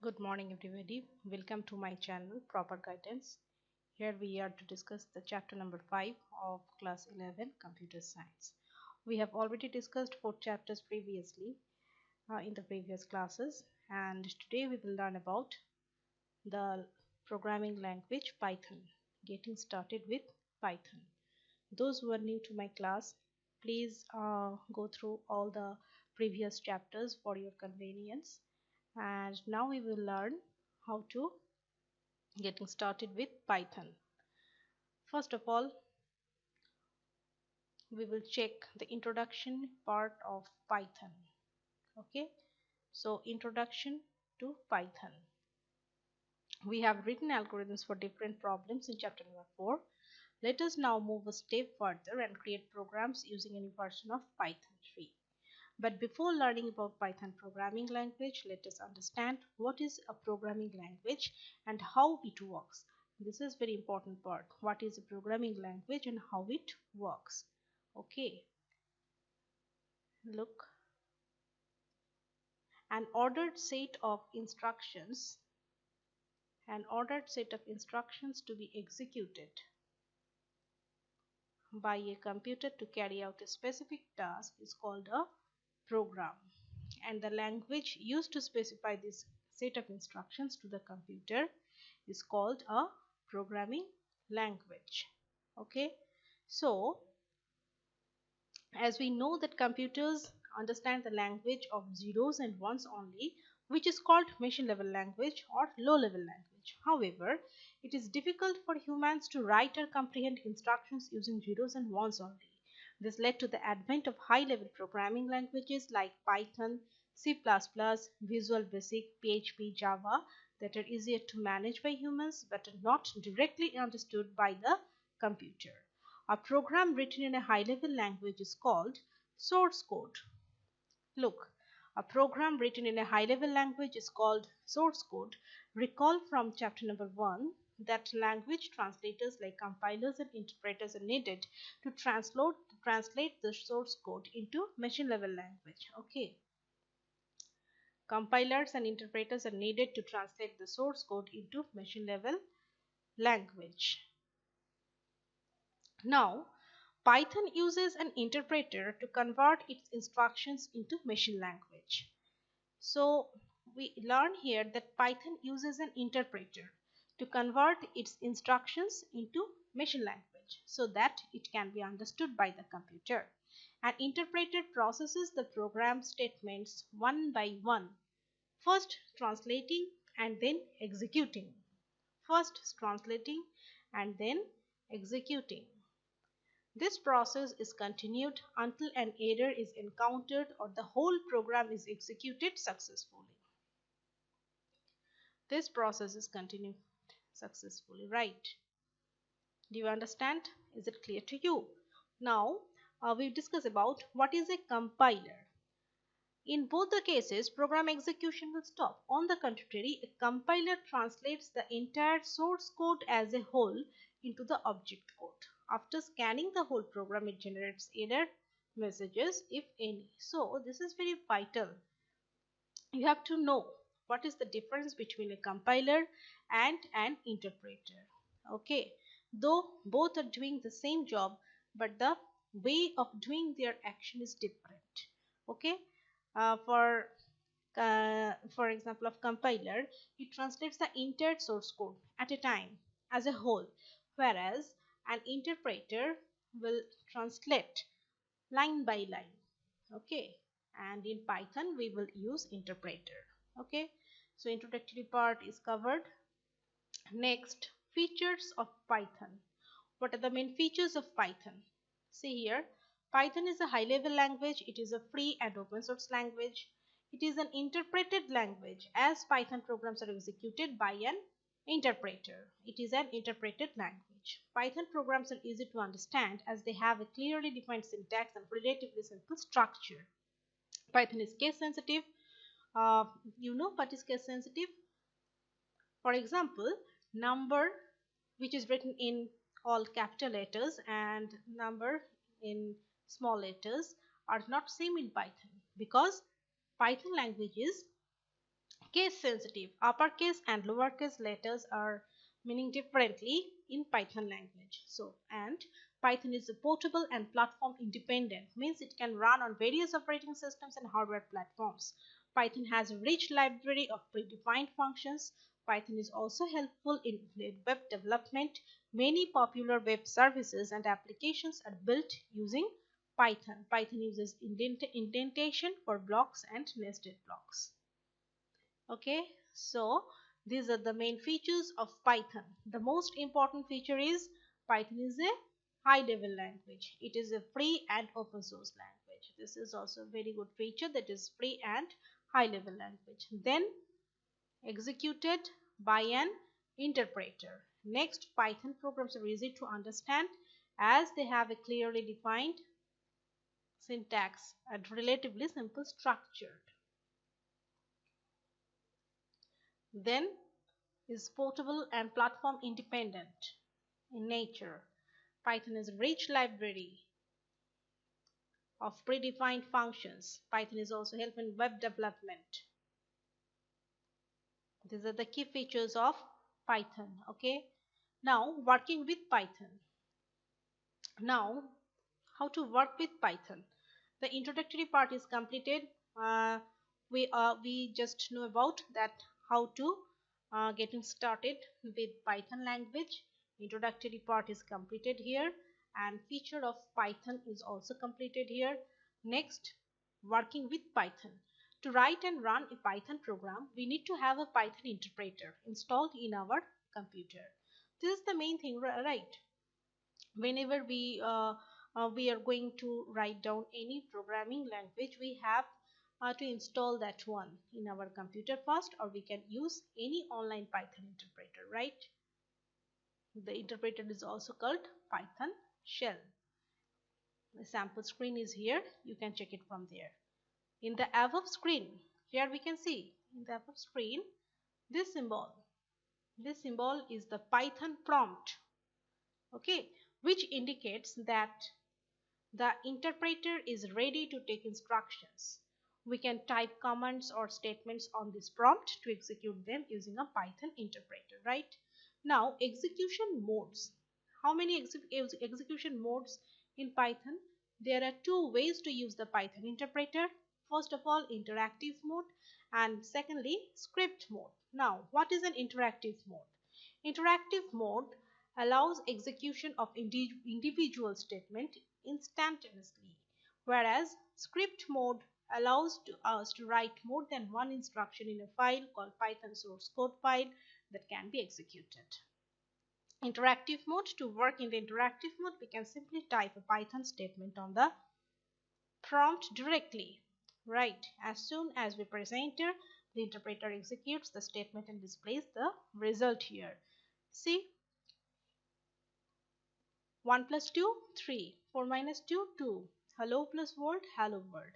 Good morning, everybody. Welcome to my channel, Proper Guidance. Here we are to discuss the chapter number 5 of class 11, Computer Science. We have already discussed 4 chapters previously in the previous classes, and today we will learn about the programming language Python. Getting started with Python. Those who are new to my class, please go through all the previous chapters for your convenience. And now we will learn how to getting started with Python. First of all, we will check the introduction part of Python. Okay, so introduction to Python. We have written algorithms for different problems in chapter number 4. Let us now move a step further and create programs using any version of Python 3. But before learning about Python programming language, let us understand what is a programming language and how it works. This is very important part. What is a programming language and how it works? Okay. Look. An ordered set of instructions. An ordered set of instructions to be executed by a computer to carry out a specific task is called a program, and the language used to specify this set of instructions to the computer is called a programming language. Okay, so as we know that computers understand the language of zeros and ones only, which is called machine level language or low level language. However, it is difficult for humans to write or comprehend instructions using zeros and ones only. This led to the advent of high-level programming languages like Python, C++, Visual Basic, PHP, Java that are easier to manage by humans but are not directly understood by the computer. A program written in a high-level language is called source code. Look, a program written in a high-level language is called source code. Recall from chapter number 1 that language translators like compilers and interpreters are needed to translate the source code into machine level language. Okay. Compilers and interpreters are needed to translate the source code into machine level language. Now, Python uses an interpreter to convert its instructions into machine language. So we learn here that Python uses an interpreter to convert its instructions into machine language so that it can be understood by the computer. An interpreter processes the program statements one by one, first translating and then executing. First translating and then executing. This process is continued until an error is encountered or the whole program is executed successfully. This process is continued successfully, right? Do you understand? Is it clear to you? Now, we've discussed about what is a compiler. In both the cases, program execution will stop. On the contrary, a compiler translates the entire source code as a whole into the object code. After scanning the whole program, it generates error messages, if any. So, this is very vital. You have to know what is the difference between a compiler and an interpreter. Okay, though both are doing the same job, but the way of doing their action is different. Okay, for example of compiler, it translates the entire source code at a time as a whole, whereas an interpreter will translate line by line. Okay, and in Python we will use interpreter. Okay, so introductory part is covered. Next, features of Python. What are the main features of Python? See here, Python is a high level language. It is a free and open source language. It is an interpreted language as Python programs are executed by an interpreter. It is an interpreted language. Python programs are easy to understand as they have a clearly defined syntax and relatively simple structure. Python is case sensitive. You know what is case sensitive? For example, number which is written in all capital letters and number in small letters are not same in Python because Python language is Case sensitive. Uppercase and lowercase letters are meaning differently in Python language. So, and Python is portable and platform independent, means it can run on various operating systems and hardware platforms. Python has a rich library of predefined functions. Python is also helpful in web development. Many popular web services and applications are built using Python. Python uses indentation for blocks and nested blocks. Okay, so these are the main features of Python. The most important feature is Python is a high level language. It is a free and open source language. This is also a very good feature, that is free and high level language. Then executed by an interpreter. Next, Python programs are easy to understand as they have a clearly defined syntax and relatively simple structure. Then is portable and platform independent in nature. Python is a rich library of predefined functions. Python is also helpful in web development. These are the key features of Python. Okay. Now working with Python. Now how to work with Python. The introductory part is completed. We just know about that how to getting started with Python language. Introductory part is completed here, and feature of Python is also completed here. Next, working with Python. To write and run a Python program, we need to have a Python interpreter installed in our computer. This is the main thing, right? Whenever we are going to write down any programming language, we have to install that one in our computer first, or we can use any online Python interpreter, right? The interpreter is also called Python shell. The sample screen is here, you can check it from there. In the above screen, here we can see in the above screen this symbol is the Python prompt, okay, which indicates that the interpreter is ready to take instructions. We can type commands or statements on this prompt to execute them using a Python interpreter, right? Now, execution modes. How many execution modes in Python? There are two ways to use the Python interpreter. First of all, interactive mode, and secondly, script mode. Now, what is an interactive mode? Interactive mode allows execution of individual statement instantaneously, whereas script mode allows us to write more than one instruction in a file called Python source code file that can be executed. Interactive mode. To work in the interactive mode, we can simply type a Python statement on the prompt directly, right? As soon as we press enter, the interpreter executes the statement and displays the result here. See, 1 plus 2, 3. 4 minus 2, 2. Hello plus world, hello world.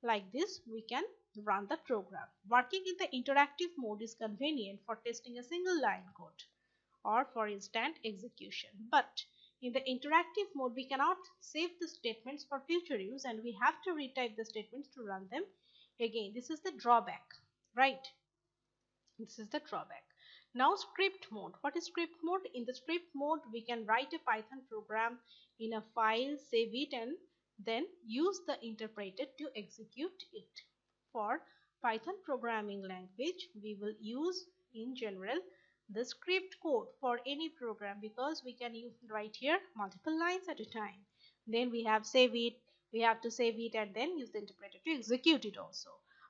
Like this, we can run the program. Working in the interactive mode is convenient for testing a single line code or for instant execution. But in the interactive mode, we cannot save the statements for future use, and we have to retype the statements to run them again. This is the drawback, right? This is the drawback. Now script mode. What is script mode? In the script mode, we can write a Python program in a file, save it, and then use the interpreter to execute it. For Python programming language, we will use in general the script code for any program, because we can write here multiple lines at a time. Then we have to save it and then use the interpreter to execute it also.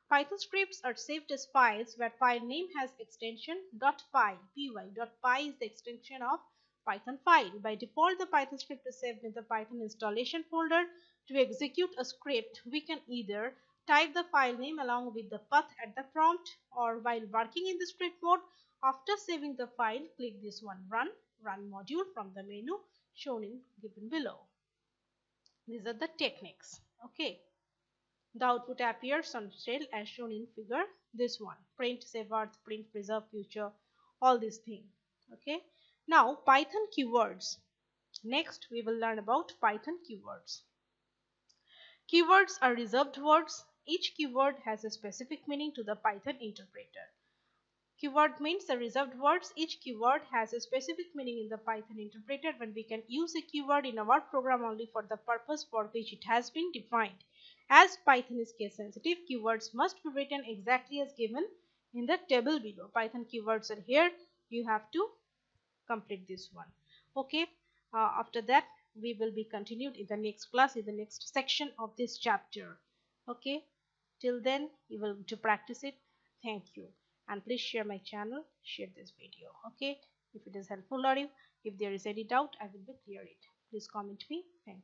Python scripts are saved as files where file name has extension .py. .py is the extension of Python file. By default, the Python script is saved in the Python installation folder. To execute a script, we can either type the file name along with the path at the prompt, or while working in the script mode, after saving the file, click this one, run module from the menu shown in given below. These are the techniques. Okay. The output appears on shell as shown in figure. This one, print save earth, print preserve future, all these things. Okay. Now Python keywords. Next we will learn about Python keywords. Keywords are reserved words. Each keyword has a specific meaning to the Python interpreter. Keyword means the reserved words. Each keyword has a specific meaning in the Python interpreter, when we can use a keyword in our program only for the purpose for which it has been defined. As Python is case sensitive, keywords must be written exactly as given in the table below. Python keywords are here. You have to complete this one. Okay. After that, we will be continued in the next class, in the next section of this chapter. Okay. Till then, you will to practice it. Thank you, and please share my channel, share this video. Okay, if it is helpful or if there is any doubt, I will be clear it. Please comment me. Thank you.